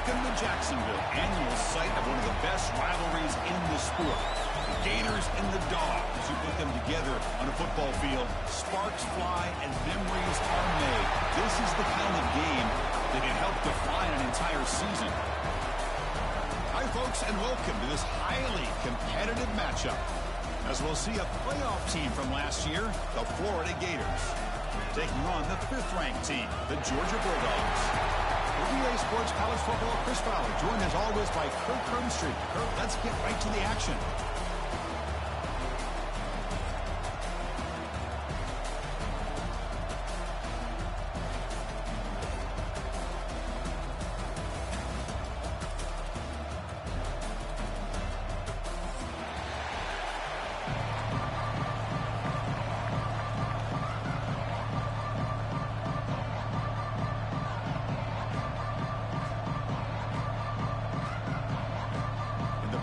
Welcome to Jacksonville, annual site of one of the best rivalries in the sport. The Gators and the Dogs. You put them together on a football field, sparks fly and memories are made. This is the kind of game that can help define an entire season. Hi, folks, and welcome to this highly competitive matchup, as we'll see a playoff team from last year, the Florida Gators, taking on the 5th-ranked team, the Georgia Bulldogs. VA Sports College Football, Chris Fowler, joined as always by Kirk Crumbstreet. Kirk, let's get right to the action.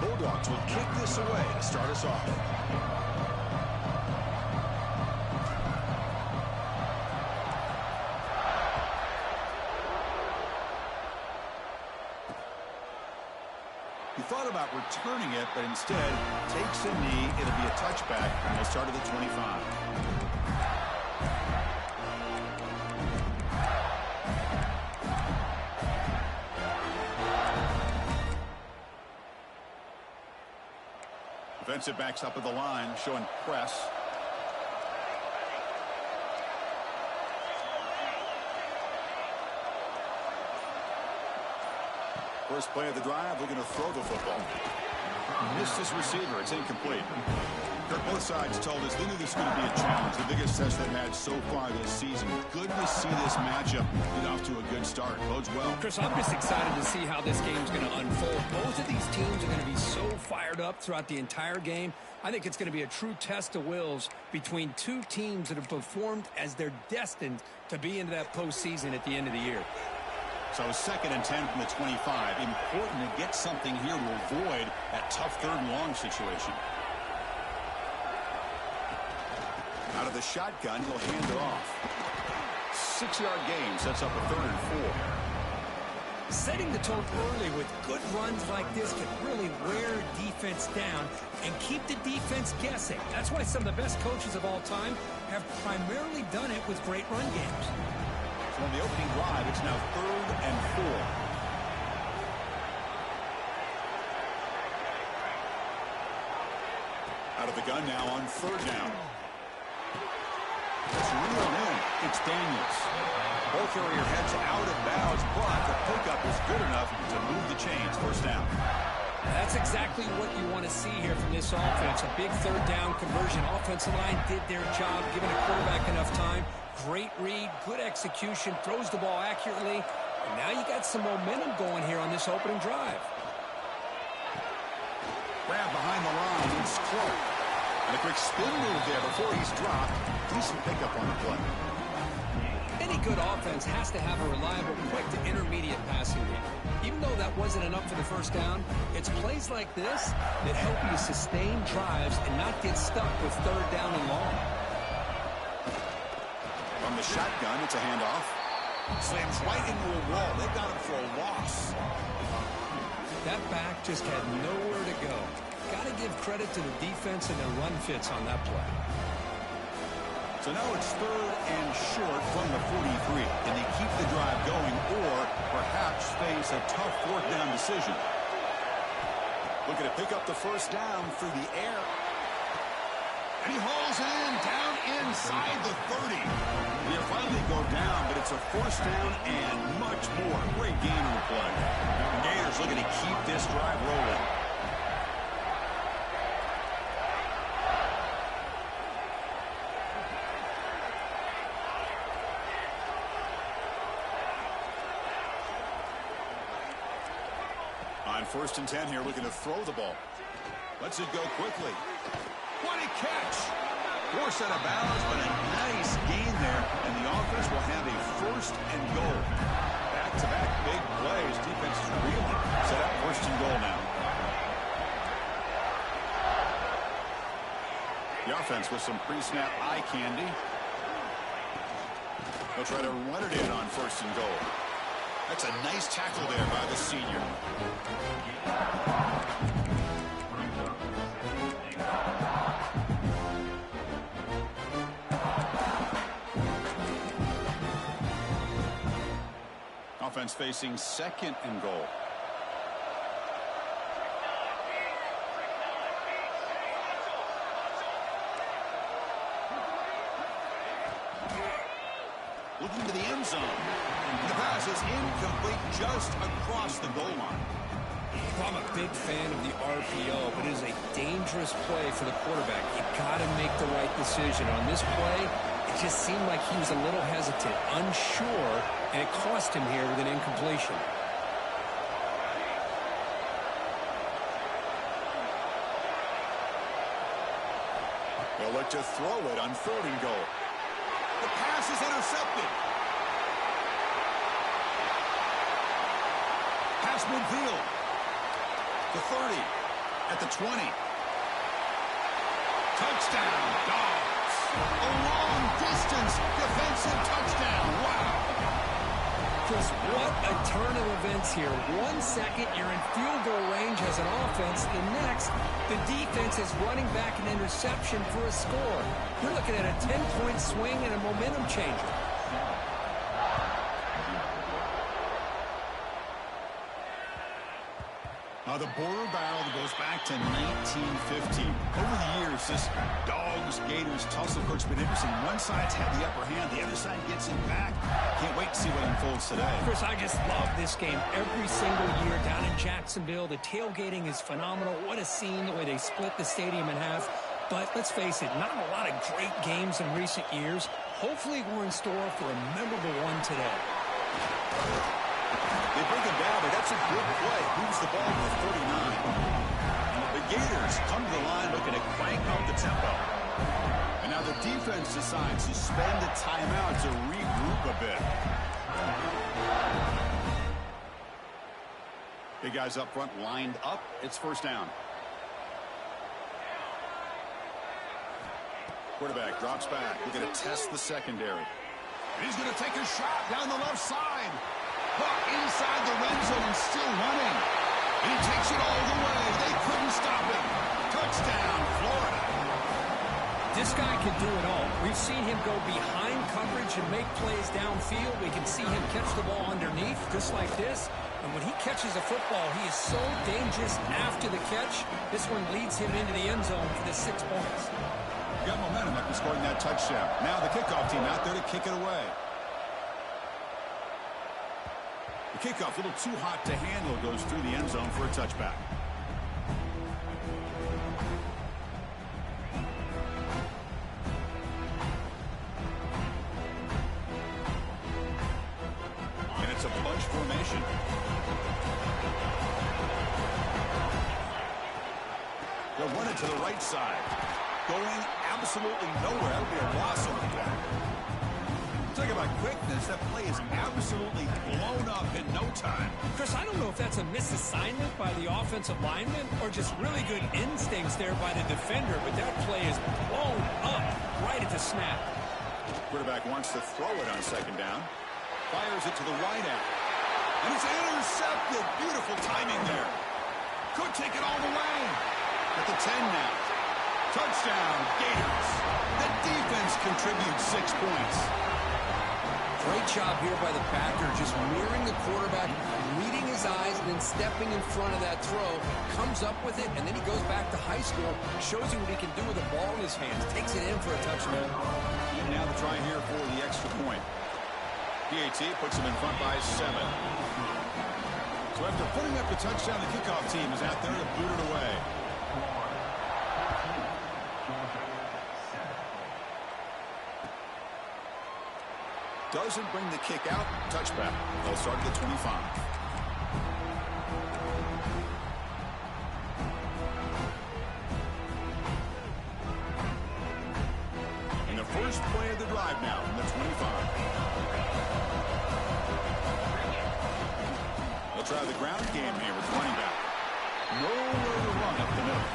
Bulldogs will kick this away to start us off. He thought about returning it, but instead takes a knee. It'll be a touchback, and we'll start at the 25. Defensive backs up at the line, showing press. First play of the drive, we're going to throw the football. Missed his receiver. It's incomplete. Both sides told us they knew this was going to be a challenge. The biggest test they've had so far this season. Good to see this matchup get off to a good start. Bodes well. Chris, I'm just excited to see how this game's going to unfold. Both of these teams are going to be so fired up throughout the entire game. I think it's going to be a true test of wills between two teams that have performed as they're destined to be into that postseason at the end of the year. So 2nd and 10 from the 25. Important to get something here to avoid that tough 3rd and long situation. Out of the shotgun, he'll hand it off. 6-yard gain sets up a 3rd and 4. Setting the tone early with good runs like this can really wear defense down and keep the defense guessing. That's why some of the best coaches of all time have primarily done it with great run games. So on the opening drive, it's now 3rd and 4. Out of the gun now on 3rd down. It's reeled in. It's Daniels. Ball carrier heads out of bounds, but the pickup is good enough to move the chains. 1st down. That's exactly what you want to see here from this offense. A big 3rd down conversion. Offensive line did their job, giving the quarterback enough time. Great read, good execution, throws the ball accurately. And now you got some momentum going here on this opening drive. Grab behind the line. It's Clark. And a quick spin move there before he's dropped. Decent pickup on the play. Any good offense has to have a reliable, quick to intermediate passing game. Even though that wasn't enough for the 1st down, it's plays like this that help you sustain drives and not get stuck with 3rd down and long. From the shotgun, it's a handoff. Slams right into a wall. They've got him for a loss. That back just had nowhere to go. Got to give credit to the defense and their run fits on that play. So now it's 3rd and short from the 43. Can they keep the drive going or perhaps face a tough 4th down decision? Looking to pick up the 1st down through the air. And he hauls it in down inside the 30. He'll finally go down, but it's a 1st down and much more. Great gain on the play. The Gators looking to keep this drive rolling. On 1st and 10 here, looking to throw the ball. Lets it go quickly. What a catch! Forced out of bounds, but a nice gain there, and the offense will have a 1st and goal. Back-to-back big plays. Defense is really set up 1st and goal now. The offense with some pre-snap eye candy. They'll try to run it in on 1st and goal. That's a nice tackle there by the senior. Offense facing 2nd and goal. Looking to the end zone. And the pass is incomplete just across the goal line. Well, I'm a big fan of the RPO, but it is a dangerous play for the quarterback. You got to make the right decision. On this play, it just seemed like he was a little hesitant, unsure, and it cost him here with an incompletion. They'll look to throw it on 3rd and goal. The pass is intercepted. Pass midfield. The 30. At the 20. Touchdown, Dogs. A long-distance defensive touchdown. Wow. Chris, what a turn of events here. 1 second, you're in field goal range as an offense. The next, the defense is running back an interception for a score. You're looking at a 10-point swing and a momentum changer. The border battle goes back to 1915. Over the years, this Dogs-Gators tussle, of course, been interesting. One side's had the upper hand, the other side gets it back. Can't wait to see what unfolds today. Chris, I just love this game every single year down in Jacksonville. The tailgating is phenomenal. What a scene, the way they split the stadium in half. But let's face it, not a lot of great games in recent years. Hopefully we're in store for a memorable one today. They bring him down, but that's a good play. Moves the ball to the 39. The Gators come to the line looking to crank up the tempo. And now the defense decides to spend a timeout to regroup a bit. Big guys up front lined up. It's 1st down. Quarterback drops back. We're going to test the secondary. And he's going to take a shot down the left side. Inside the red zone, still running. He takes it all the way. They couldn't stop him. Touchdown, Florida. This guy can do it all. We've seen him go behind coverage and make plays downfield. We can see him catch the ball underneath, just like this. And when he catches a football, he is so dangerous after the catch. This one leads him into the end zone for the 6 points. Got momentum after scoring that touchdown. Now the kickoff team out there to kick it away. The kickoff, a little too hot to handle, goes through the end zone for a touchback. And it's a bunch formation. They'll run it to the right side. Going absolutely nowhere. That'll be a loss on the play. Talk about quickness. That play is absolutely blown up in no time. Chris, I don't know if that's a misassignment by the offensive lineman or just really good instincts there by the defender, but that play is blown up right at the snap. Quarterback wants to throw it on 2nd down. Fires it to the wide out. And it's intercepted. Beautiful timing there. Could take it all the way. At the 10 now. Touchdown, Gators. The defense contributes 6 points. Great job here by the backer, just mirroring the quarterback, reading his eyes, and then stepping in front of that throw, comes up with it, and then he goes back to high school, shows you what he can do with the ball in his hands, takes it in for a touchdown. And now the try here for the extra point. PAT puts him in front by 7. So after putting up the touchdown, the kickoff team is out there to boot it away. Doesn't bring the kick out. Touchback. They'll start at the 25. And the first play of the drive now from the 25. They'll try the ground game here with running back. Nowhere to run up the middle.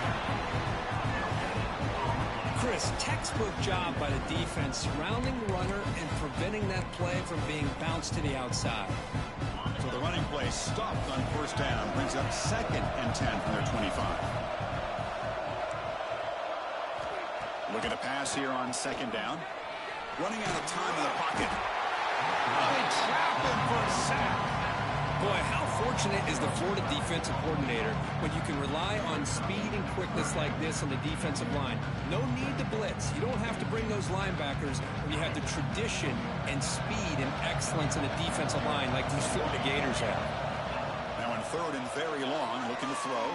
Chris, textbook job by the defense surrounding the runner and preventing that play from being bounced to the outside. So running play stopped on first down. Brings up 2nd and 10 from their 25. Looking to pass here on 2nd down. Running out of time in the pocket. Oh, they trap him for a sack. Boy, how fortunate is the Florida defensive coordinator when you can rely on speed and quickness like this on the defensive line. No need to blitz. You don't have to bring those linebackers when you have the tradition and speed and excellence in the defensive line like these Florida Gators have. Now on 3rd and very long, looking to throw.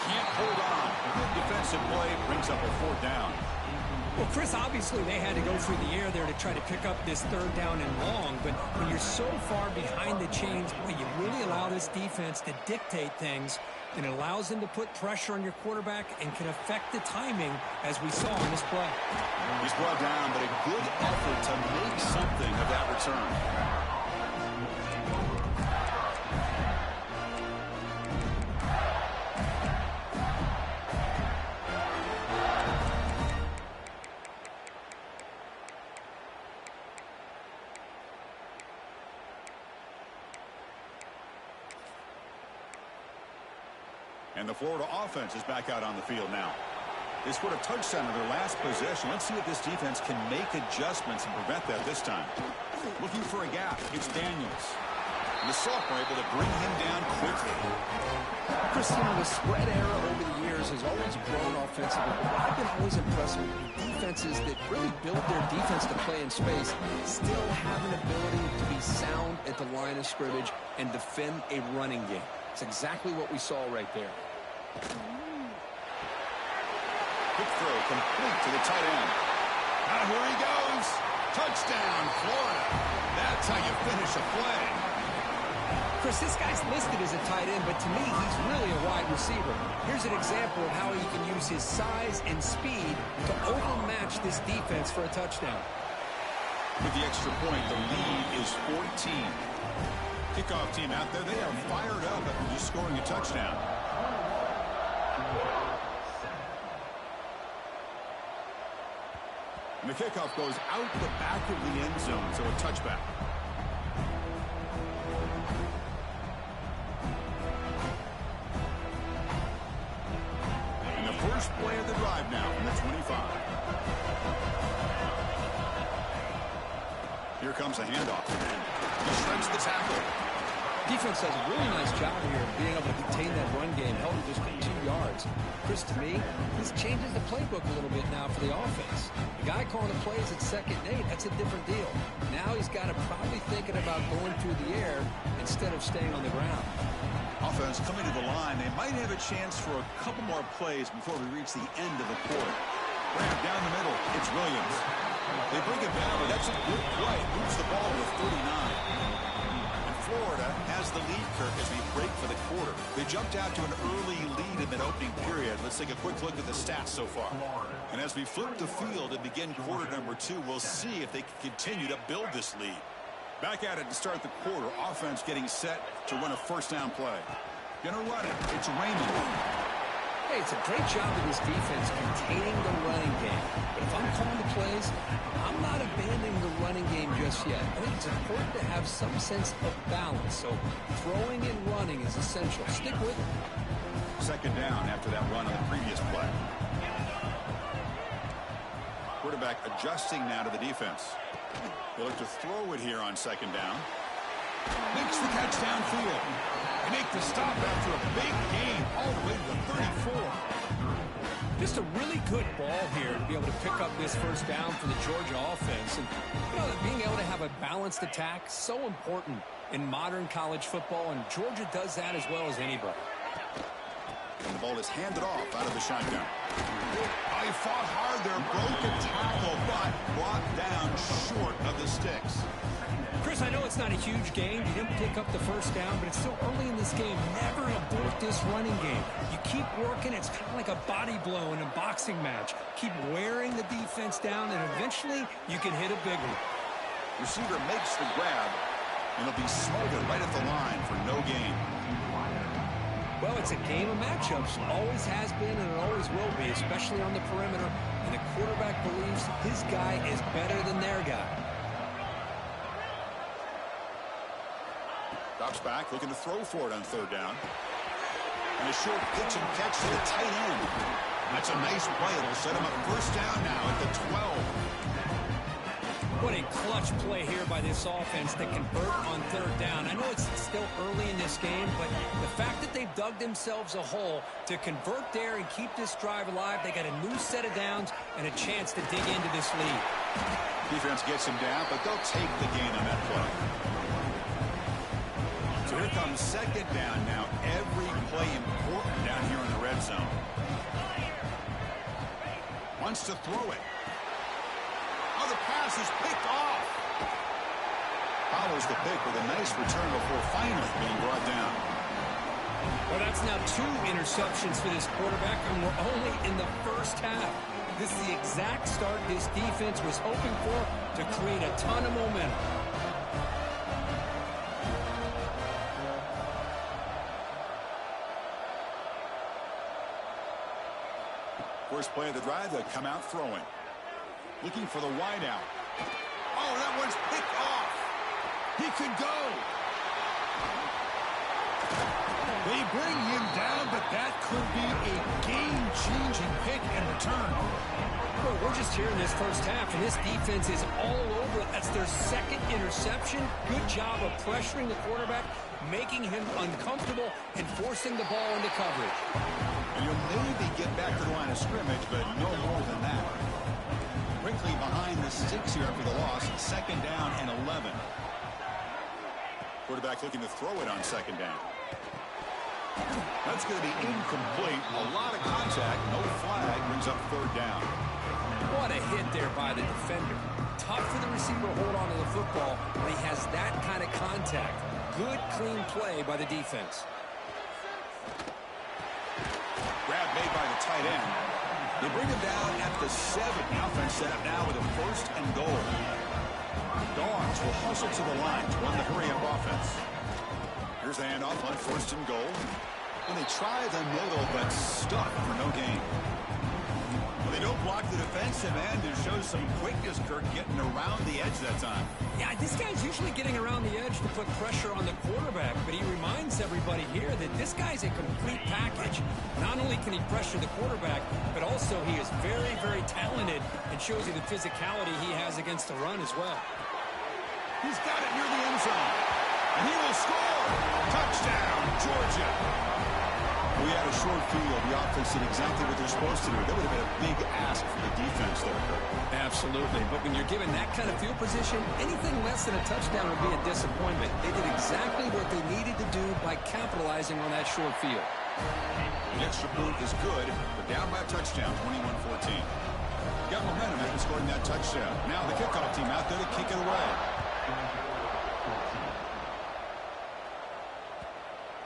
Can't hold on. A good defensive play brings up a 4th down. Well, Chris, obviously they had to go through the air there to try to pick up this 3rd down and long, but when you're so far behind the chains, boy, you really allow this defense to dictate things, and it allows them to put pressure on your quarterback and can affect the timing, as we saw in this play. He's brought down, but a good effort to make something of that return. And the Florida offense is back out on the field now. They scored a touchdown in their last possession. Let's see if this defense can make adjustments and prevent that this time. Looking for a gap. It's Daniels. And the sophomore able to bring him down quickly. Chris, you know, the spread era over the years has always grown offensively. I've been always impressed with defenses that really build their defense to play in space, still have an ability to be sound at the line of scrimmage and defend a running game. It's exactly what we saw right there. Quick throw complete to the tight end. Now here he goes. Touchdown, Florida. That's how you finish a play. Chris, this guy's listed as a tight end, but to me, he's really a wide receiver. Here's an example of how he can use his size and speed to overmatch this defense for a touchdown. With the extra point, the lead is 14. Kickoff team out there, they are fired up after just scoring a touchdown. And the kickoff goes out the back of the end zone, so a touchback. And the first play of the drive now from the 25. Here comes a handoff. He shreds the tackle. Defense does a really nice job here of being able to contain that run game, held it just for 2 yards. Chris, to me, this changes the playbook a little bit now for the offense. The guy calling the plays at 2nd and 8, that's a different deal. Now he's got to probably thinking about going through the air instead of staying on the ground. Offense coming to the line. They might have a chance for a couple more plays before we reach the end of the quarter. Grab down the middle. It's Williams. They bring it down, but that's a good play. Moves the ball to 39. Florida has the lead, Kirk, as we break for the quarter. They jumped out to an early lead in that opening period. Let's take a quick look at the stats so far. And as we flip the field and begin quarter number 2, we'll see if they can continue to build this lead. Back at it to start the quarter. Offense getting set to run a first down play. Gonna run it. It's Raymond. Hey, it's a great job of this defense containing the running game. But if I'm calling the plays, I'm not abandoning the running game just yet. I think it's important to have some sense of balance. So throwing and running is essential. Stick with it. 2nd down after that run on the previous play. Quarterback adjusting now to the defense. They look to throw it here on 2nd down. Makes the catch downfield. They make the stop after a big gain all the way to the 34. Just a really good ball here to be able to pick up this first down for the Georgia offense. And, you know, being able to have a balanced attack, so important in modern college football, and Georgia does that as well as anybody. And the ball is handed off out of the shotgun. Oh, he fought hard there, broke a tackle, but brought down short of the sticks. Chris, I know it's not a huge game. You didn't pick up the first down, but it's still early in this game. Never abort this running game. You keep working. It's kind of like a body blow in a boxing match. Keep wearing the defense down, and eventually you can hit a big one. Receiver makes the grab, and he'll be smothered right at the line for no gain. Well, it's a game of matchups. Always has been, and it always will be, especially on the perimeter. And the quarterback believes his guy is better than their guy. Drops back, looking to throw for it on third down. And a short pitch and catch to the tight end. That's a nice play. It'll set him up first down now at the 12. What a clutch play here by this offense to convert on third down. I know it's still early in this game, but the fact that they've dug themselves a hole to convert there and keep this drive alive, they got a new set of downs and a chance to dig into this lead. Defense gets him down, but they'll take the gain on that play. So here comes second down now. Every play important down here in the red zone. Wants to throw it. Oh, the pass is picked off. Follows the pick with a nice return before finally being brought down. Well, that's now 2 interceptions for this quarterback, and we're only in the first half. This is the exact start this defense was hoping for to create a ton of momentum. First play of the drive, they come out throwing. Looking for the wide out. Oh, that one's picked off. He could go. They bring him down, but that could be a game-changing pick and return. Well, we're just here in this first half, and this defense is all over it. That's their second interception. Good job of pressuring the quarterback, making him uncomfortable, and forcing the ball into coverage. And you'll maybe get back to the line of scrimmage, but no more than that. Quickly behind the 6 here after the loss. Second down and 11. Quarterback looking to throw it on second down. That's going to be incomplete. A lot of contact. No flag. Brings up third down. What a hit there by the defender. Tough for the receiver to hold on to the football when he has that kind of contact. Good, clean play by the defense. Grab made by the tight end. They bring him down at the 7. The offense set up now with a first and goal. Dogs will hustle to the line to run the hurry-up offense. Here's the handoff on first and goal. And they try the middle, but stuck for no gain. Well, they don't block the defensive end and show some quickness, Kirk, getting around the edge that time. Yeah, this guy's usually getting around the edge to put pressure on the quarterback, but he reminds everybody here that this guy's a complete package. Not only can he pressure the quarterback, but also he is very, very talented and shows you the physicality he has against the run as well. He's got it near the end zone. And he will score. Touchdown, Georgia. We had a short field. The offense did exactly what they're supposed to do. That would have been a big ask for the defense there, Kirk. Absolutely. But when you're given that kind of field position, anything less than a touchdown would be a disappointment. They did exactly what they needed to do by capitalizing on that short field. The extra point is good, but down by a touchdown, 21-14. Got momentum after scoring that touchdown. Now the kickoff team out there to kick it away.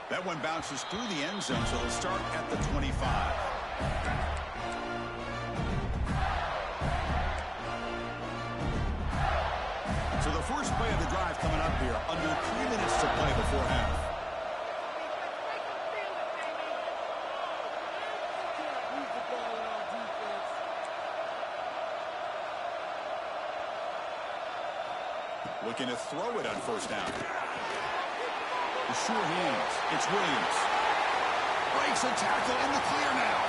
That one bounces through the end zone, so they'll start at the 25. So the first play of the drive coming up here, under 3 minutes to play before half. Looking to throw it on first down. The sure hands. It's Williams. Breaks a tackle in the clear now.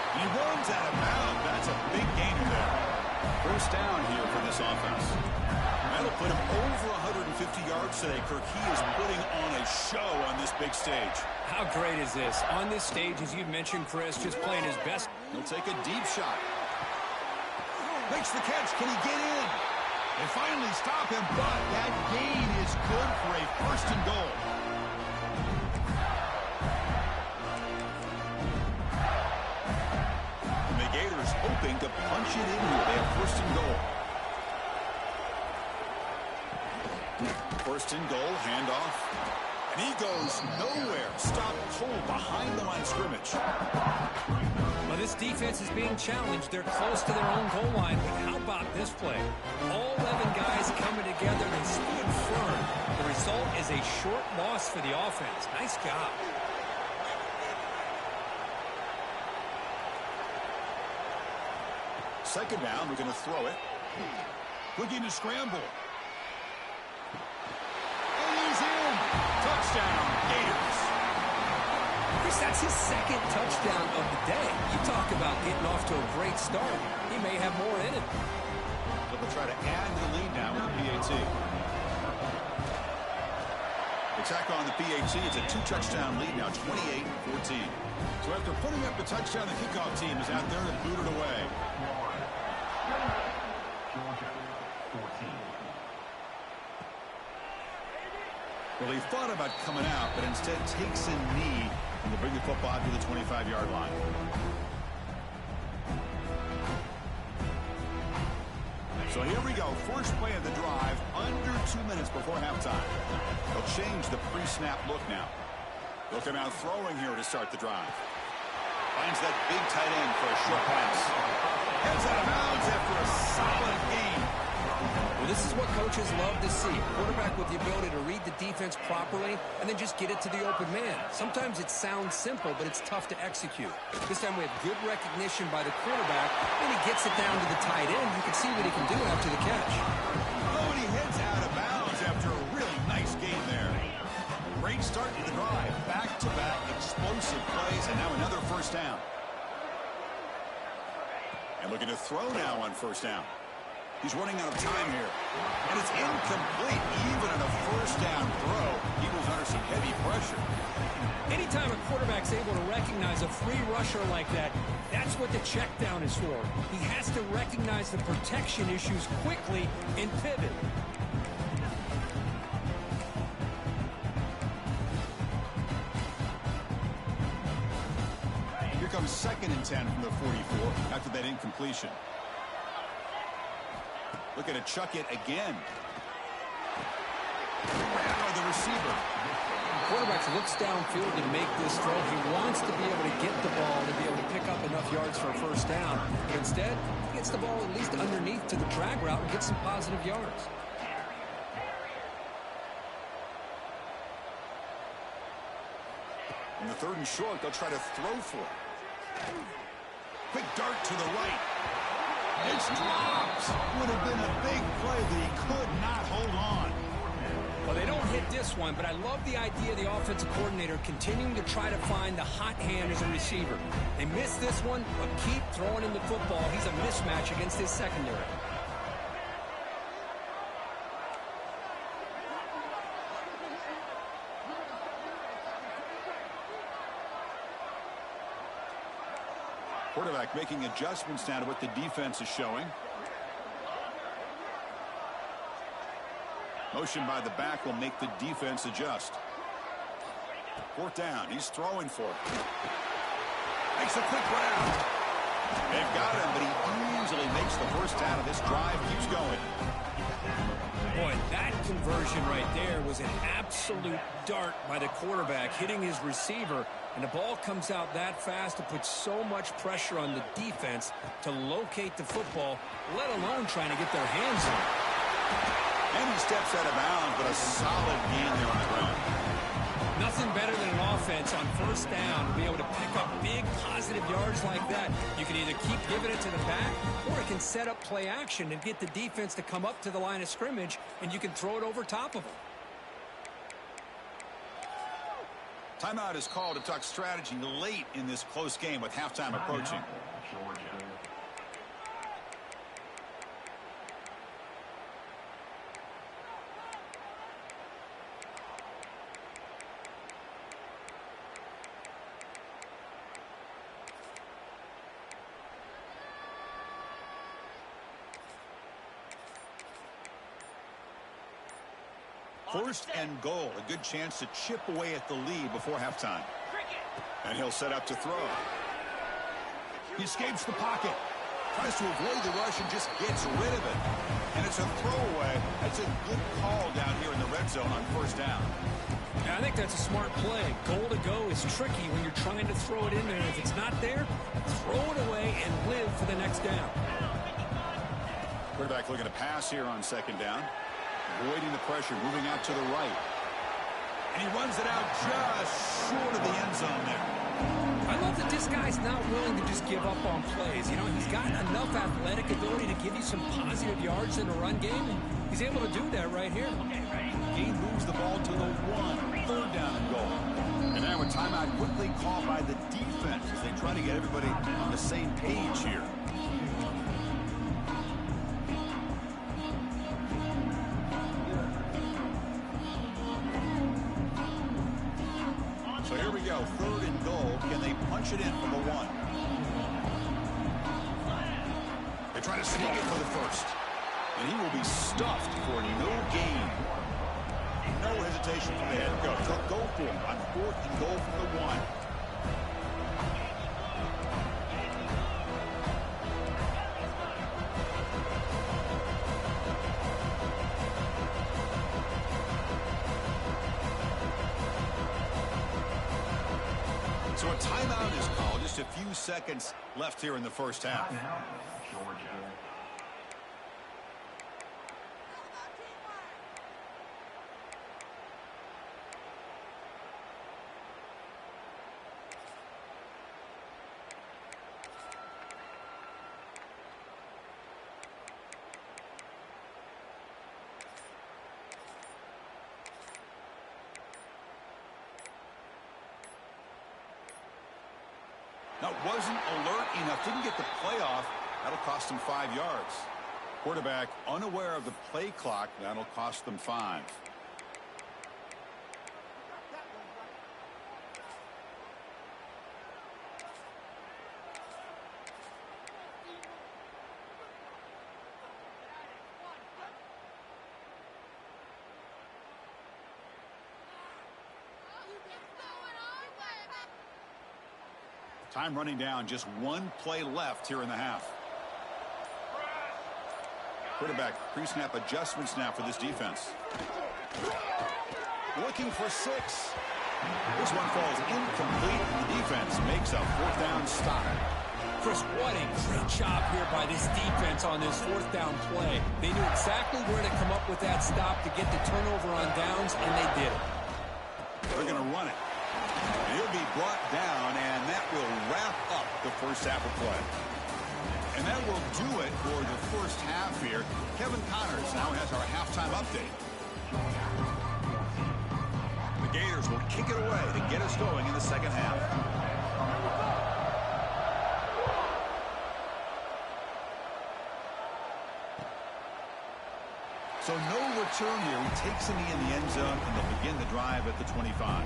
And he runs out of bounds. That's a big gainer there. First down here for this offense. That'll put him over 150 yards today, Kirk. He is putting on a show on this big stage. How great is this? On this stage, as you mentioned, Chris, just playing his best. He'll take a deep shot. Makes the catch. Can he get in? They finally stop him, but that gain is good for a first and goal. And the Gators hoping to punch it in here. They have first and goal. First and goal, handoff. And he goes nowhere. Stop cold behind the line of scrimmage. Well, this defense is being challenged. They're close to their own goal line, but how about this play? All 11 guys coming together. They stood firm. The result is a short loss for the offense. Nice job. Second down, we're going to throw it. Looking to scramble. And he's in. touchdown, Gators. Chris, that's his second touchdown of the day. You talk about getting off to a great start. He may have more in it. So they'll try to add to the lead now with the PAT. Attack on the PAT. It's a 2-touchdown lead now, 28-14. So after putting up the touchdown, the kickoff team is out there to boot it away. Well, he thought about coming out, but instead takes a knee and will bring the football to the 25-yard line. So here we go. First play of the drive, under 2 minutes before halftime. They'll change the pre-snap look now. Looking out throwing here to start the drive. Finds that big tight end for a short pass. Heads out of bounds after a solid gain. Well, this is what coaches love to see. A quarterback with the ability to read the defense properly and then just get it to the open man. Sometimes it sounds simple, but it's tough to execute. This time we have good recognition by the quarterback, and he gets it down to the tight end. You can see what he can do after the catch. Oh, and he heads out of bounds after a really nice game there. Great start to the drive. Back-to-back explosive plays, and now another first down. And looking to throw now on first down. He's running out of time here. And it's incomplete. Even on a first down throw, Eagles under some heavy pressure. Anytime a quarterback's able to recognize a free rusher like that, that's what the check down is for. He has to recognize the protection issues quickly and pivot. Here comes 2nd and 10 from the 44 after that incompletion. Looking to chuck it again. Right the receiver. The quarterback looks downfield to make this throw. He wants to be able to get the ball to be able to pick up enough yards for a first down. But instead, he gets the ball at least underneath to the drag route and gets some positive yards. In the 3rd and short, they'll try to throw for it. Quick dart to the right. It's dropped. Would have been a big play that he could not hold on. Well, they don't hit this one, but I love the idea of the offensive coordinator continuing to try to find the hot hand as a receiver. They missed this one, but keep throwing him the football. He's a mismatch against his secondary. Quarterback making adjustments now to what the defense is showing. Motion by the back will make the defense adjust. 4th down. He's throwing for it. Makes a quick round. They've got him, but he easily makes the first down, and this drive keeps going. Boy, that conversion right there was an absolute dart by the quarterback, hitting his receiver. And the ball comes out that fast. It puts so much pressure on the defense to locate the football, let alone trying to get their hands on it. And he steps out of bounds, but a solid gain there on the ground. Nothing better than an offense on first down to be able to pick up big positive yards like that. You can either keep giving it to the back, or it can set up play action and get the defense to come up to the line of scrimmage, and you can throw it over top of them. Timeout is called to talk strategy late in this close game with halftime approaching. First and goal, a good chance to chip away at the lead before halftime. And he'll set up to throw. He escapes the pocket, tries to avoid the rush and just gets rid of it. And it's a throwaway. That's a good call down here in the red zone on first down. Yeah, I think that's a smart play. Goal to go is tricky when you're trying to throw it in there. If it's not there, throw it away and live for the next down. Quarterback looking to pass here on 2nd down. Avoiding the pressure, moving out to the right. And he runs it out just short of the end zone there. I love that this guy's not willing to just give up on plays. You know, he's got enough athletic ability to give you some positive yards in the run game, and he's able to do that right here. Gain moves the ball to the 1. 3rd down timeout quickly called by the defense as they try to get everybody on the same page here. So here we go, 3rd and goal. Can they punch it in from the 1? They try to sneak it for the first. And he will be stuffed for no gain. No hesitation from the head coach. They'll go for him on 4th and goal from the 1. So a timeout is called. Just a few seconds left here in the first half. Now, wasn't alert enough. Didn't get the play off. That'll cost him 5 yards. Quarterback unaware of the play clock. That'll cost them 5. Time running down, just 1 play left here in the half. Quarterback pre-snap adjustments now for this defense. Looking for 6. This one falls incomplete. The defense makes a 4th down stop. Chris, what a great job here by this defense on this 4th down play. They knew exactly where to come up with that stop to get the turnover on downs, and they did it. They're going to run it. He'll be brought down, and that will wrap up the first half of play. And that will do it for the first half here. Kevin Connors now has our halftime update. The Gators will kick it away to get us going in the second half. So no return here. He takes a knee in the end zone, and they'll begin the drive at the 25.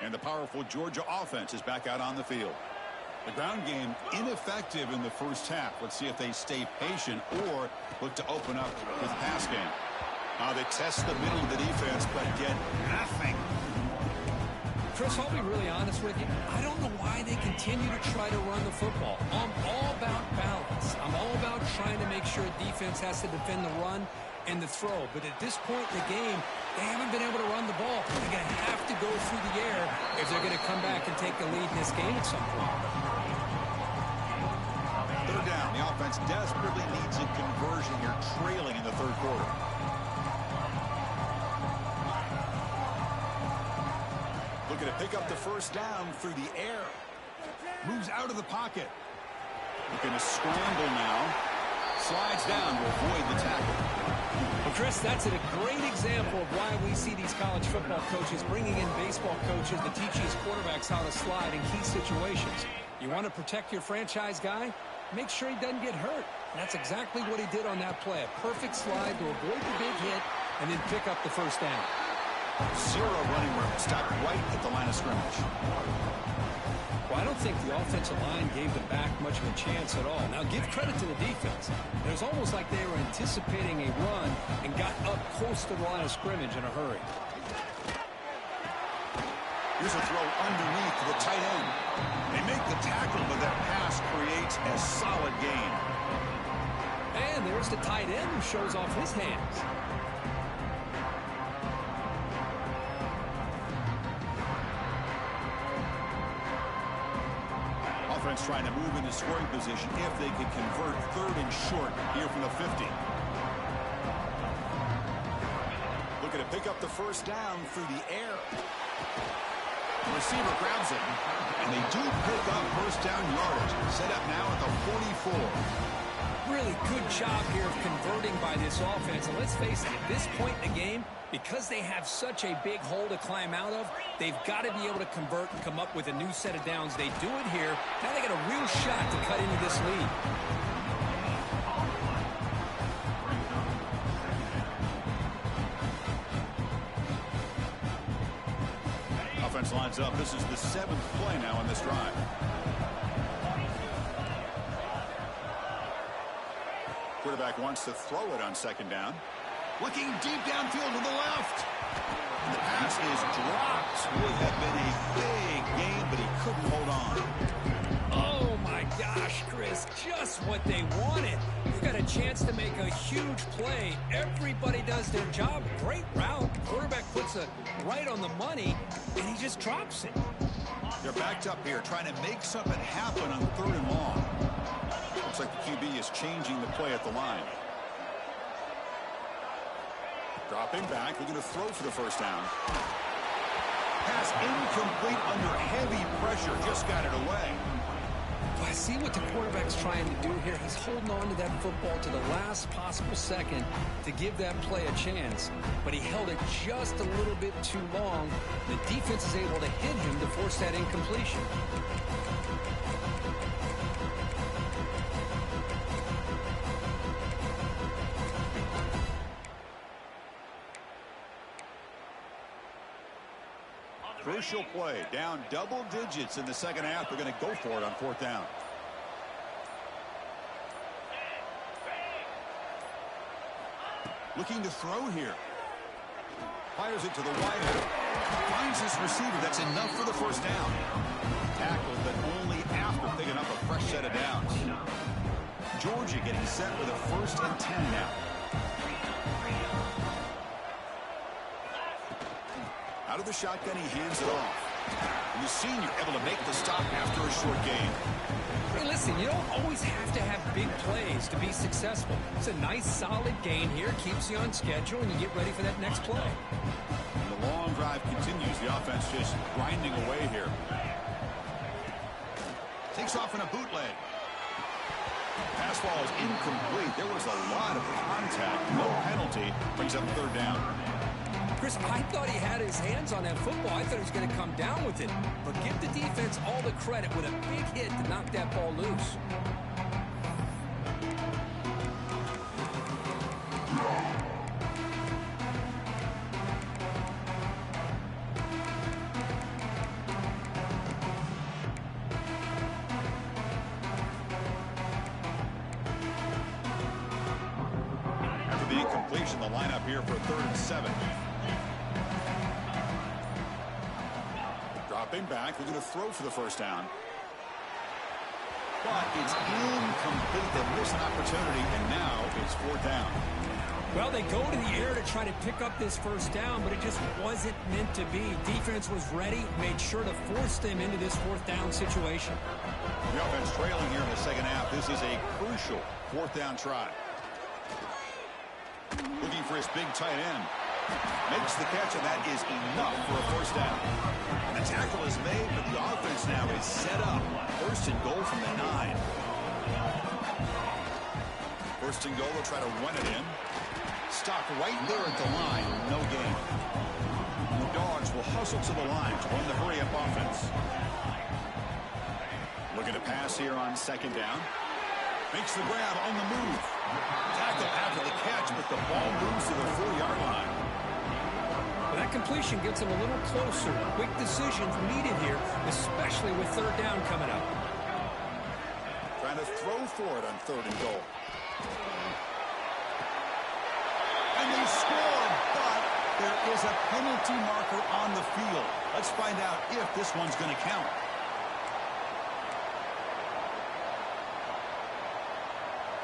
And the powerful Georgia offense is back out on the field. The ground game ineffective in the first half. Let's see if they stay patient or look to open up with the pass game. They test the middle of the defense, but get nothing. Chris, I'll be really honest with you. I don't know why they continue to try to run the football. I'm all about balance. I'm all about trying to make sure defense has to defend the run and the throw. But at this point in the game, they haven't been able to run the ball. They're going to have to go through the air if they're going to come back and take the lead in this game at some point. 3rd down. The offense desperately needs a conversion here, trailing in the 3rd quarter. Looking to pick up the first down through the air. Moves out of the pocket. Looking to scramble now. Slides down to avoid the tackle. Well, Chris, that's a great example of why we see these college football coaches bringing in baseball coaches to teach these quarterbacks how to slide in key situations. You want to protect your franchise guy? Make sure he doesn't get hurt. And that's exactly what he did on that play. A perfect slide to avoid the big hit and then pick up the first down. 0 running room. Stopped right at the line of scrimmage. Well, I don't think the offensive line gave them back much of a chance at all. Now, give credit to the defense. It was almost like they were anticipating a run and got up close to the line of scrimmage in a hurry. Here's a throw underneath to the tight end. They make the tackle, but that pass creates a solid gain. And there's the tight end who shows off his hands. Offense trying to move into scoring position if they can convert 3rd and short here from the 50. Looking to pick up the first down through the air. The receiver grabs it, and they do pick up first down yardage. Set up now at the 44. Really good job here of converting by this offense. And let's face it, at this point in the game, because they have such a big hole to climb out of, they've got to be able to convert and come up with a new set of downs. They do it here. Now they got a real shot to cut into this lead. Offense lines up. This is the 7th play now on this drive. Quarterback wants to throw it on second down. Looking deep downfield to the left. And the pass is dropped. Would have been a big game, but he couldn't hold on. Oh, my gosh, Chris. Just what they wanted. You got a chance to make a huge play. Everybody does their job. Great route. Quarterback puts it right on the money, and he just drops it. They're backed up here, trying to make something happen on 3rd and long. Looks like the QB is changing the play at the line. Dropping back, looking to throw for the first down. Pass incomplete under heavy pressure, just got it away. I see what the quarterback's trying to do here. He's holding on to that football to the last possible second to give that play a chance. But he held it just a little bit too long. The defense is able to hit him to force that incompletion. Crucial play, down double digits in the second half. They're going to go for it on 4th down. Looking to throw here. Fires it to the wide. Finds his receiver. That's enough for the first down. Tackled, but only after picking up a fresh set of downs. Georgia getting set with a 1st and 10 now. Out of the shotgun, he hands it off. And the senior able to make the stop after a short gain. Hey, listen, you don't always have to have big plays to be successful. It's a nice, solid gain here. Keeps you on schedule, and you get ready for that next play. And the long drive continues. The offense just grinding away here. Takes off in a bootleg. Pass ball is incomplete. There was a lot of contact. No penalty. Brings up 3rd down. Chris, I thought he had his hands on that football. I thought he was going to come down with it. But give the defense all the credit with a big hit to knock that ball loose. After the incompletion, the lineup here for 3rd and 7. Dropping back, looking to throw for the first down. But it's incomplete. They miss an opportunity, and now it's 4th down. Well, they go to the air to try to pick up this first down, but it just wasn't meant to be. Defense was ready, made sure to force them into this 4th down situation. The offense trailing here in the second half. This is a crucial 4th down try. Looking for his big tight end. Makes the catch, and that is enough for a first down. And the tackle is made, but the offense now is set up. 1st and goal from the 9. 1st and goal, they'll try to run it in. Stop right there at the line. No gain. The Dogs will hustle to the line to run the hurry-up offense. Looking to pass here on 2nd down. Makes the grab on the move. Tackle after the catch, but the ball moves to the 4-yard line. Well, that completion gets them a little closer. Quick decisions needed here, especially with 3rd down coming up. Trying to throw for it on 3rd and goal. And they scored, but there is a penalty marker on the field. Let's find out if this one's going to count.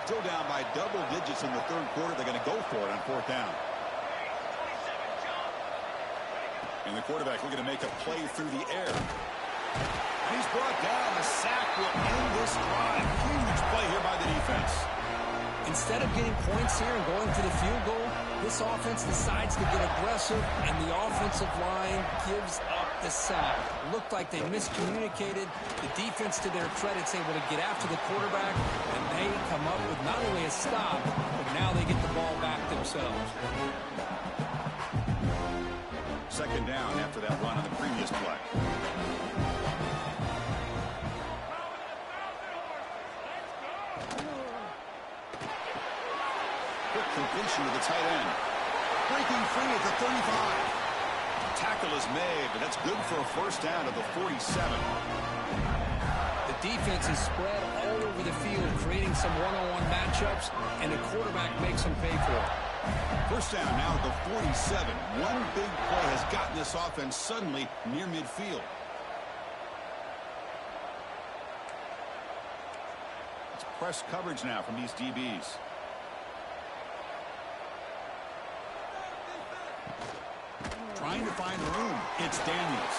Still down by double digits in the 3rd quarter. They're going to go for it on 4th down. And the quarterback looking to make a play through the air. And he's brought down. The sack will end this drive. Huge play here by the defense. Instead of getting points here and going for the field goal, this offense decides to get aggressive, and the offensive line gives up the sack. Looked like they miscommunicated. The defense, to their credit, is able to get after the quarterback, and they come up with not only a stop, but now they get the ball back themselves. Second down after that run on the previous play. Quick completion to the tight end. Breaking free at the 35. Tackle is made, but that's good for a first down at the 47. The defense is spread all over the field, creating some one-on-one matchups, and the quarterback makes them pay for it. First down now at the 47. One big play has gotten this offense suddenly near midfield. It's press coverage now from these DBs. Trying to find room. It's Daniels.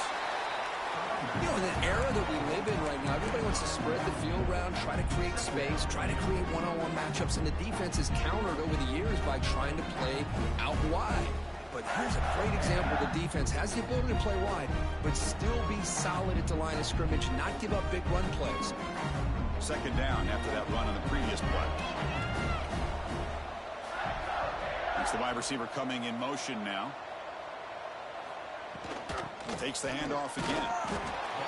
You know, in the era that we live in right now, everybody wants to spread the field around, try to create space, try to create one-on-one matchups, and the defense is countered over the years by trying to play out wide. But here's a great example. The defense has the ability to play wide, but still be solid at the line of scrimmage, not give up big run plays. Second down after that run on the previous play. That's the wide receiver coming in motion now. Takes the handoff again.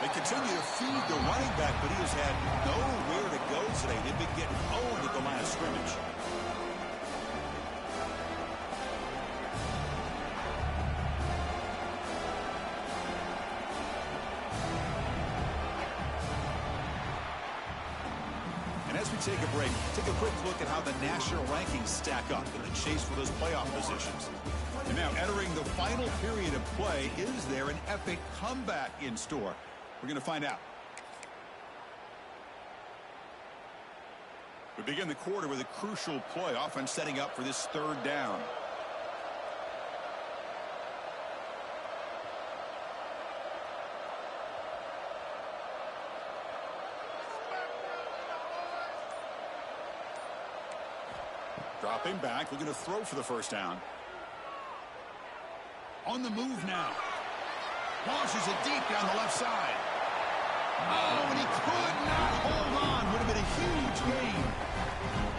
They continue to feed the running back, but he has had nowhere to go today. They've been getting owned at the line of scrimmage. And as we take a break, take a quick look at how the national rankings stack up in the chase for those playoff positions. And now entering the final period of play, is there an epic comeback in store? We're going to find out. We begin the quarter with a crucial play, offense setting up for this third down. Dropping back, looking to throw for the first down. On the move now. Launches it deep down the left side. Oh, and he could not hold on. Would have been a huge gain.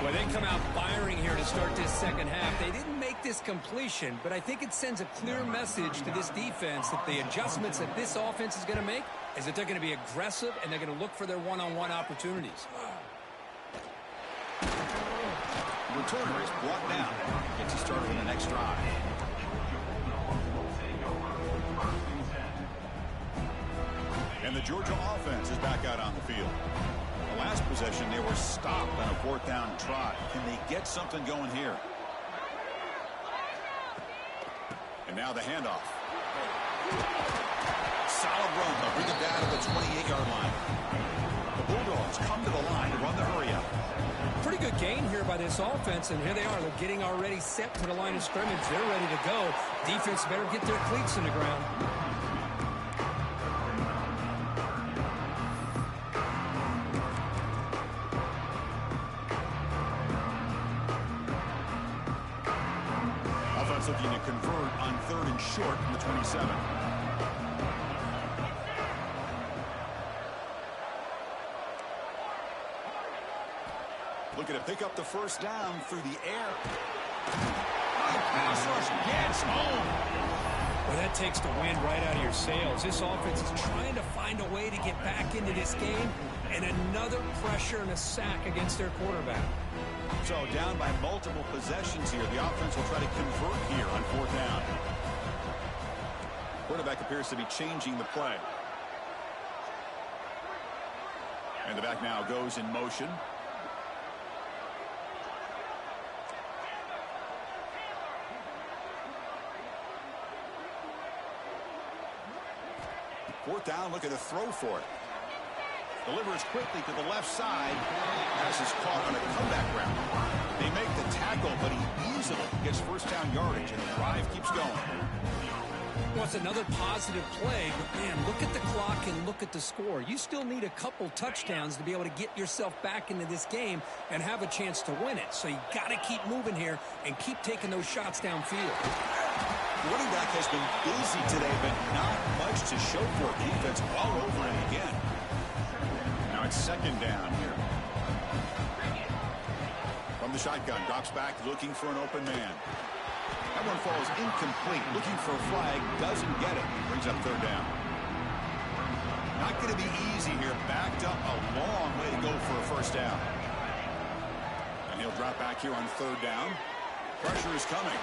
Well, they come out firing here to start this second half. They didn't make this completion, but I think it sends a clear message to this defense that the adjustments that this offense is going to make is that they're going to be aggressive and they're going to look for their one-on-one opportunities. The returner is brought down. Gets you started on the next drive. And the Georgia offense is back out on the field. The last possession, they were stopped on a fourth down try. Can they get something going here? And now the handoff. Solid run. They'll bring it down to the 28-yard line. The Bulldogs come to the line to run the hurry-up. Pretty good gain here by this offense, and here they are. They're getting already set to the line of scrimmage. They're ready to go. Defense better get their cleats in the ground. Looking to convert on third and short from the 27. Looking to pick up the first down through the air. The pass rush gets home. Well, that takes the wind right out of your sails. This offense is trying to find a way to get back into this game, and another pressure and a sack against their quarterback. So down by multiple possessions here. The offense will try to convert here on fourth down. Quarterback appears to be changing the play. And the back now goes in motion. Fourth down, looking to throw for it. Delivers quickly to the left side. Pass is caught on a comeback route. They make the tackle, but he easily gets first down yardage, and the drive keeps going. Well, it's another positive play, but, man, look at the clock and look at the score. You still need a couple touchdowns to be able to get yourself back into this game and have a chance to win it. So you got to keep moving here and keep taking those shots downfield. running back has been busy today, but not much to show for it. Defense all over it again. Now it's second down here. From the shotgun, drops back, looking for an open man. That one falls incomplete. Looking for a flag, doesn't get it. Brings up third down. Not going to be easy here. Backed up a long way to go for a first down. And he'll drop back here on third down. Pressure is coming.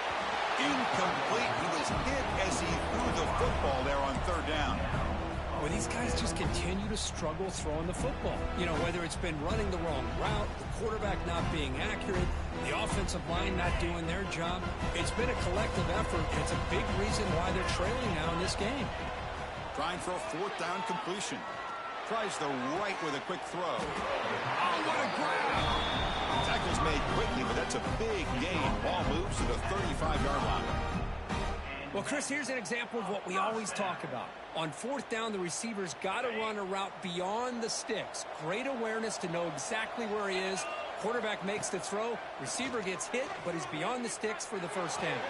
Incomplete. He was hit as he threw the football there on third down. Well, these guys just continue to struggle throwing the football. You know, whether it's been running the wrong route, the quarterback not being accurate, the offensive line not doing their job. It's been a collective effort, and it's a big reason why they're trailing now in this game. Trying for a fourth down completion. Tries the right with a quick throw. Oh, what a grab! Tackle's made quickly, but that's a big gain. Ball moves to the 35-yard line. Well, Chris, here's an example of what we always talk about. On fourth down, the receiver's got to run a route beyond the sticks. Great awareness to know exactly where he is. Quarterback makes the throw. Receiver gets hit, but he's beyond the sticks for the first down.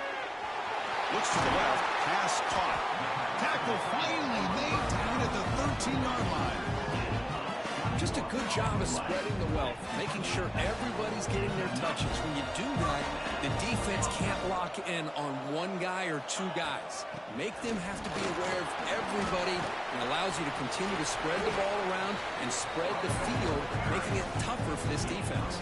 Looks to the left. Pass caught. Tackle finally made down at the 13-yard line. Just a good job of spreading the wealth, making sure everybody's getting their touches. When you do that, the defense can't lock in on one guy or two guys. Make them have to be aware of everybody. It allows you to continue to spread the ball around and spread the field, making it tougher for this defense.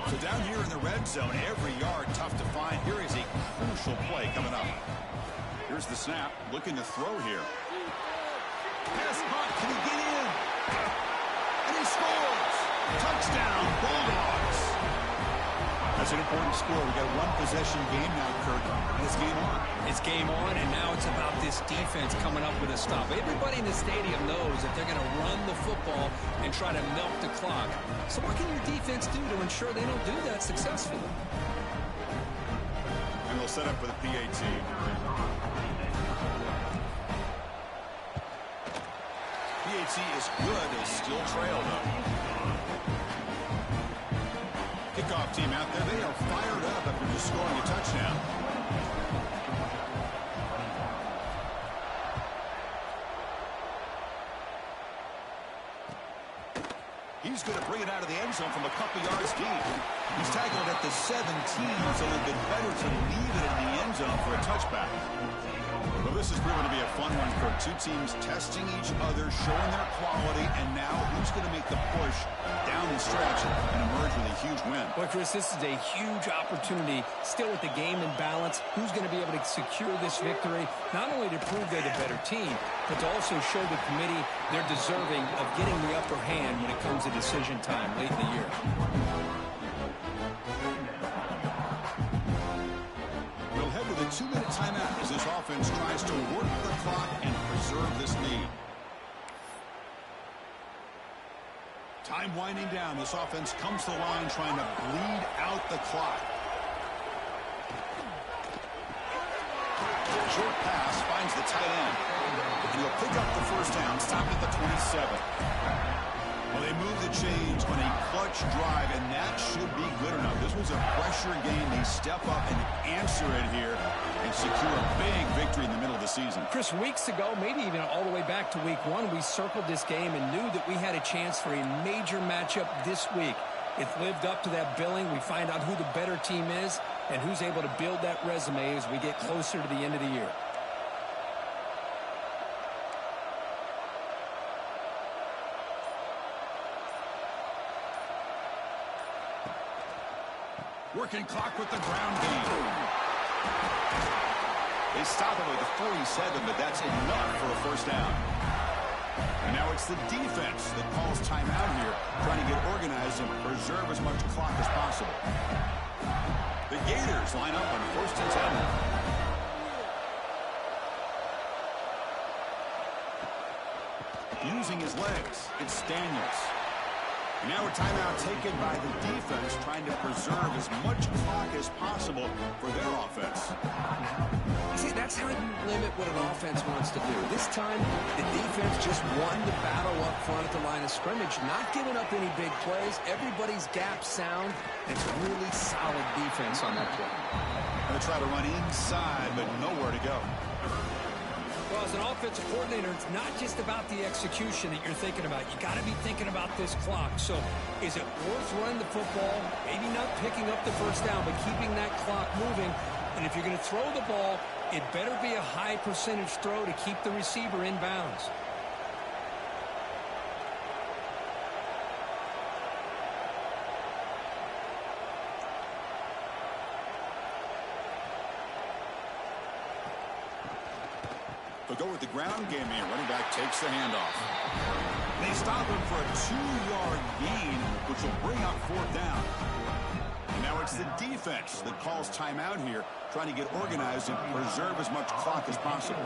So down here in the red zone, every yard tough to find. Here is a crucial play coming up. Here's the snap, looking to throw here. Pass caught, can he get in? And he scores! Touchdown, Bulldogs! That's an important score. We got a one-possession game now, Kirk, and it's game on. It's game on, and now it's about this defense coming up with a stop. Everybody in the stadium knows that they're going to run the football and try to milk the clock. So what can your defense do to ensure they don't do that successfully? And they'll set up for the PAT. PAT is good. They still trail, though. Kickoff team out there. They are fired up after just scoring a touchdown. He's going to bring it out of the end zone from a couple yards deep. He's tackled at the 17, so it would have been better to leave it in the end zone for a touchback. Well, this is proven to be a fun one, Kirk. Two teams testing each other, showing their quality, and now who's going to make the push down the stretch and emerge with a huge win? Well, Chris, this is a huge opportunity. Still with the game in balance, who's going to be able to secure this victory, not only to prove they're the better team, but to also show the committee they're deserving of getting the upper hand when it comes to decision time late in the year. We'll head to the 2-minute timeout as this offense tries to work the clock and preserve this lead. Time winding down. This offense comes to the line trying to bleed out the clock. Short pass finds the tight end. And he'll pick up the first down, stop at the 27. Well, they move the chains on a clutch drive, and that should be good enough. This was a pressure game. They step up and answer it here and secure a big victory in the middle of the season. Chris, weeks ago, maybe even all the way back to week one, we circled this game and knew that we had a chance for a major matchup this week. It lived up to that billing. We find out who the better team is and who's able to build that resume as we get closer to the end of the year. Working clock with the ground game. They stop it with the 47, but that's enough for a first down. And now it's the defense that calls timeout here, trying to get organized and preserve as much clock as possible. The Gators line up on first and 10. Using his legs, it's Daniels. And now a timeout taken by the defense, trying to preserve as much clock as possible for their offense. See, that's how you limit what an offense wants to do. This time, the defense just won the battle up front at the line of scrimmage, not giving up any big plays. Everybody's gap sound. It's really solid defense on that play. Going to try to run inside, but nowhere to go. Well, as an offensive coordinator, it's not just about the execution that you're thinking about. You got to be thinking about this clock. So is it worth running the football, maybe not picking up the first down, but keeping that clock moving? And if you're going to throw the ball, it better be a high percentage throw to keep the receiver in bounds. They'll go with the ground game here. Running back takes the handoff. They stop him for a 2-yard gain, which will bring up 4th down. And now it's the defense that calls timeout here, trying to get organized and preserve as much clock as possible.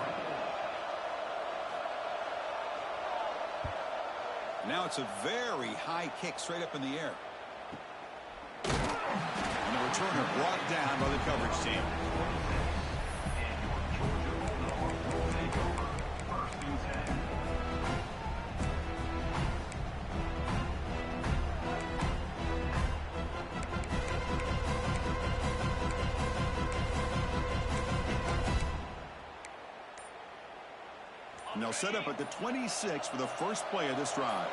Now it's a very high kick straight up in the air. And the returner brought down by the coverage team. And they'll set up at the 26 for the first play of this drive.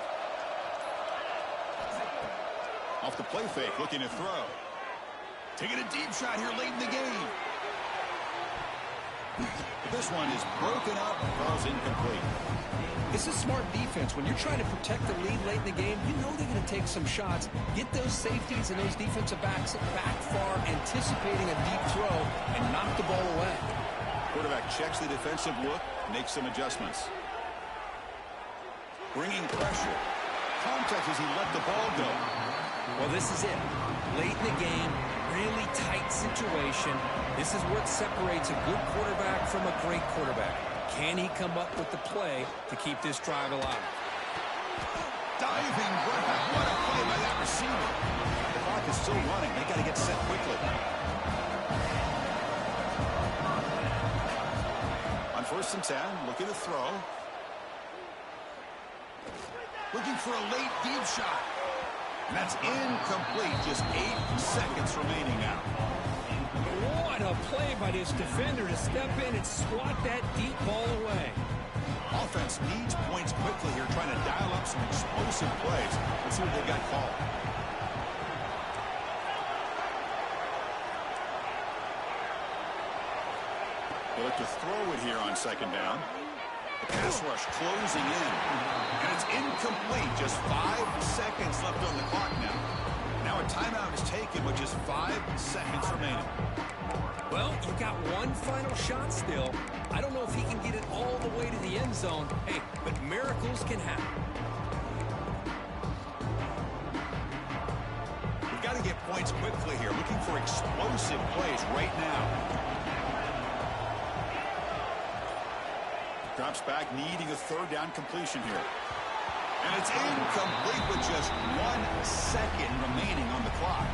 Off the play fake, looking to throw. Taking a deep shot here late in the game. This one is broken up, falls incomplete. This is smart defense. When you're trying to protect the lead late in the game, you know they're going to take some shots. Get those safeties and those defensive backs back far, anticipating a deep throw, and knock the ball away. Quarterback checks the defensive look, makes some adjustments. Bringing pressure. Contact as he let the ball go. Well, this is it. Late in the game, really tight situation. This is what separates a good quarterback from a great quarterback. Can he come up with the play to keep this drive alive? Diving grab. What a play by that receiver. The clock is still running. They got to get set quickly. On 1st and 10, looking to throw. Looking for a late deep shot. And that's incomplete. Just 8 seconds remaining now. What a play by this defender to step in and swat that deep ball away. Offense needs points quickly here, trying to dial up some explosive plays. Let's see what they got called. They look to throw it here on 2nd down. The pass rush closing in. And it's incomplete. Just 5 seconds left on the clock now. Now a timeout is taken with just 5 seconds remaining. Well, you got one final shot still. I don't know if he can get it all the way to the end zone. Hey, but miracles can happen. We've got to get points quickly here. Looking for explosive plays right now. Drops back, needing a 3rd down completion here. And it's incomplete with just 1 second remaining on the clock.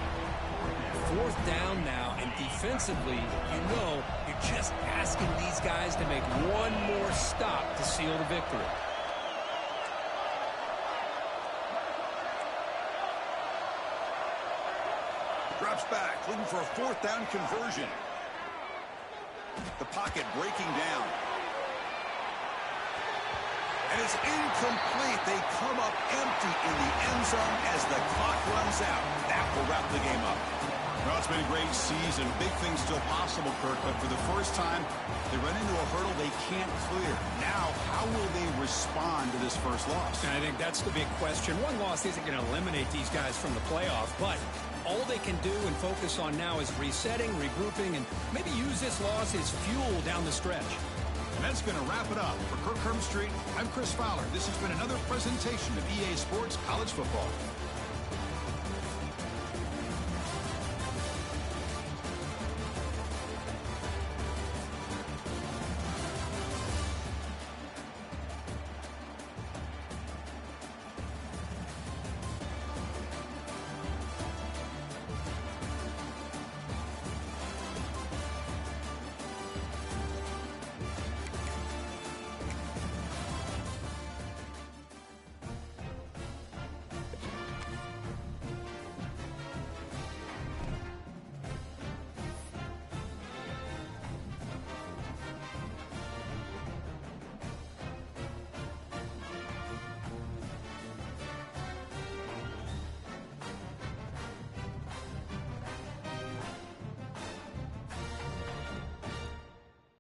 4th down now, and defensively, you know, you're just asking these guys to make one more stop to seal the victory. Drops back, looking for a 4th down conversion. The pocket breaking down. And it's incomplete. They come up empty in the end zone as the clock runs out. That will wrap the game up. Well, it's been a great season. Big things still possible, Kirk, but for the first time, they run into a hurdle they can't clear. Now, how will they respond to this first loss? And I think that's the big question. One loss isn't going to eliminate these guys from the playoff, but all they can do and focus on now is resetting, regrouping, and maybe use this loss as fuel down the stretch. And that's going to wrap it up. For Kirk Hermstreet, I'm Chris Fowler. This has been another presentation of EA Sports College Football.